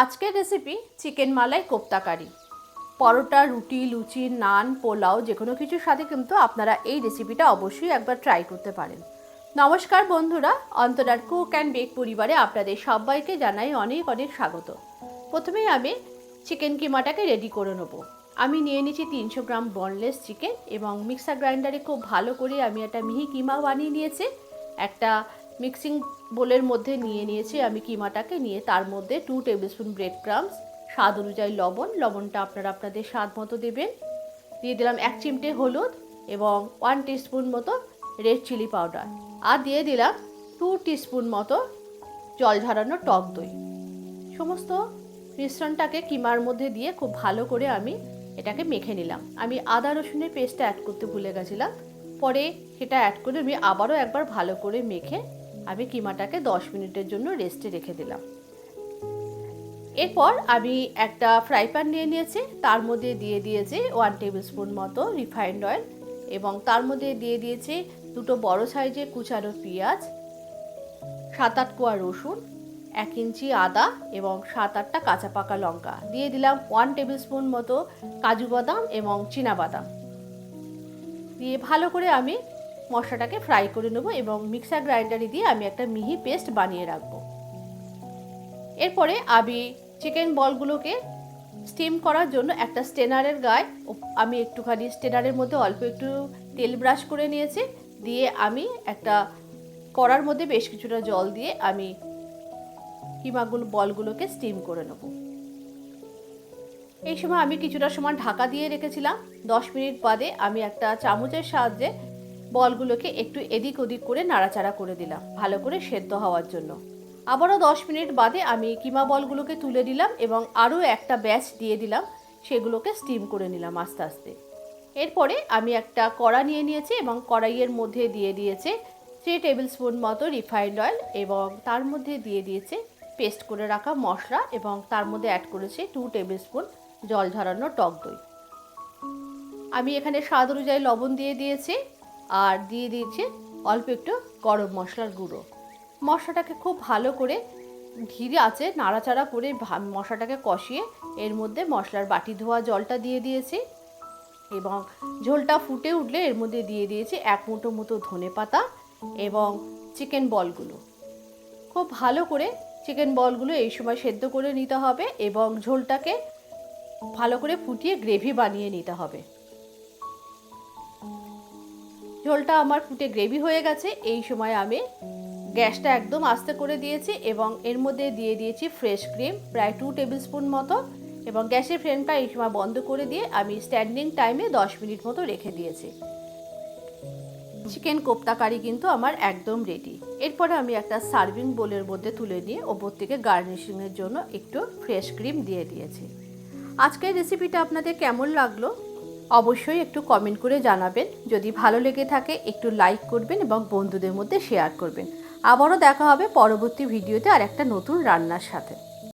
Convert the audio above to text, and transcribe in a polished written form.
আজকের recipe chicken মালাই কোপ্তা কারি। পরোটা, রুটি, লুচি, নান, পোলাও যে কোনো কিছুর সাথে কিন্তু আপনারা এই রেসিপিটা অবশ্যই একবার ট্রাই করতে পারেন। নমস্কার বন্ধুরা, অন্তরার কুক অ্যান্ড বেক পরিবারে আপনাদের সবাইকে জানাই অনেক অনেক স্বাগত। প্রথমেই আমি চিকেন কিমাটাকে রেডি করে নেব। আমি নিয়ে নিয়েছি 300 গ্রাম বোনলেস চিকেন এবং মিক্সার গ্রাইন্ডারে খুব ভালো করে আমি একটা মিহি কিমা বানিয়ে নিয়েছি। একটা মিক্সিং বোলের মধ্যে নিয়ে নিয়েছি আমি কিমাটাকে, নিয়ে তার মধ্যে 2 টেবিল স্পুন ব্রেড ক্রাম্বস, স্বাদ অনুযায়ী লবণটা আপনারা আপনাদের স্বাদ মতো দেবেন। দিয়ে দিলাম 1 চিমটে হলুদ এবং 1 টিস্পুন মতো রেড চিলি পাউডার, আর দিয়ে দিলাম 2 টিস্পুন মতো জল ঝরানো টক দই। সমস্ত মিশ্রণটাকে কিমার মধ্যে দিয়ে খুব ভালো করে আমি এটাকে মেখে নিলাম। আমি আদা রসুনের পেস্টটা অ্যাড করতে ভুলে গেছিলাম, পরে সেটা অ্যাড করে আমি আবারও একবার ভালো করে মেখে আমি কিমাটাকে 10 মিনিটের জন্য রেস্টে রেখে দিলাম। এরপর আমি একটা ফ্রাই প্যান নিয়ে নিয়েছি, তার মধ্যে দিয়ে দিয়েছি 1 টেবিল স্পুন মতো রিফাইন্ড অয়েল এবং তার মধ্যে দিয়ে দিয়েছি 2টো বড় সাইজের কুচানো পেঁয়াজ, 7-8 কোয়া রসুন, 1 ইঞ্চি আদা এবং 7-8টা কাঁচা পাকা লঙ্কা। দিয়ে দিলাম 1 টেবিল স্পুন মতো কাজু বাদাম এবং চীনা বাদাম। দিয়ে ভালো করে আমি মশলাটাকে ফ্রাই করে নেব এবং মিক্সার গ্রাইন্ডারে দিয়ে আমি একটা মিহি পেস্ট বানিয়ে রাখবো। এরপরে আমি চিকেন বলগুলোকে স্টিম করার জন্য একটা স্টেনারের গায়ে আমি একটুখানি স্টেনারের মধ্যে অল্প একটু তেল ব্রাশ করে নিয়েছি। দিয়ে আমি একটা কড়ার মধ্যে বেশ কিছুটা জল দিয়ে আমি বলগুলোকে স্টিম করে নেব। এই সময় আমি কিছুটা সময় ঢাকা দিয়ে রেখেছিলাম। 10 মিনিট বাদে আমি একটা চামচের সাহায্যে বলগুলোকে একটু এদিক ওদিক করে নাড়াচাড়া করে দিলাম ভালো করে সেদ্ধ হওয়ার জন্য। আবারও 10 মিনিট বাদে আমি কিমা বলগুলোকে তুলে দিলাম এবং আরও একটা ব্যাচ দিয়ে দিলাম, সেগুলোকে স্টিম করে নিলাম আস্তে আস্তে। এরপরে আমি একটা কড়া নিয়ে নিয়েছি এবং কড়াইয়ের মধ্যে দিয়ে দিয়েছে 3 টেবিল স্পুন মতো রিফাইন্ড অয়েল এবং তার মধ্যে দিয়ে দিয়েছে পেস্ট করে রাখা মশলা এবং তার মধ্যে অ্যাড করেছি 2 টেবিল স্পুন জল ঝরানো টক দই। আমি এখানে স্বাদ অনুযায়ী লবণ দিয়ে দিয়েছি আর দিয়ে দিয়েছি অল্প একটু গরম মশলার গুঁড়ো। মশলাটাকে খুব ভালো করে ধীরে আঁচে নাড়াচাড়া করে মশলাটাকে কষিয়ে এর মধ্যে মশলার বাটি ধোয়া জলটা দিয়ে দিয়েছি এবং ঝোলটা ফুটে উঠলে এর মধ্যে দিয়ে দিয়েছি 1 মুঠো মতো ধনেপাতা এবং চিকেন বলগুলো। খুব ভালো করে চিকেন বলগুলো এই সময় সেদ্ধ করে নিতে হবে এবং ঝোলটাকে ভালো করে ফুটিয়ে গ্রেভি বানিয়ে নিতে হবে। ঝোলটা আমার ফুটে গ্রেভি হয়ে গেছে। এই সময় আমি গ্যাসটা একদম আস্তে করে দিয়েছি এবং এর মধ্যে দিয়ে দিয়েছি ফ্রেশ ক্রিম প্রায় 2 টেবিল স্পুন মতো এবং গ্যাসের ফ্লেমটা এই সময় বন্ধ করে দিয়ে আমি স্ট্যান্ডিং টাইমে 10 মিনিট মতো রেখে দিয়েছি। চিকেন কোপ্তা কারি কিন্তু আমার একদম রেডি। এরপরে আমি একটা সার্ভিং বোলের মধ্যে তুলে নিয়ে ওপর থেকে গার্নিশিংয়ের জন্য একটু ফ্রেশ ক্রিম দিয়ে দিয়েছি। আজকের রেসিপিটা আপনাদের কেমন লাগলো অবশ্যই একটু কমেন্ট করে জানাবেন। যদি ভালো লেগে থাকে একটু লাইক করবেন এবং বন্ধুদের মধ্যে শেয়ার করবেন। আবারও দেখা হবে পরবর্তী ভিডিওতে আর একটা নতুন রান্নার সাথে।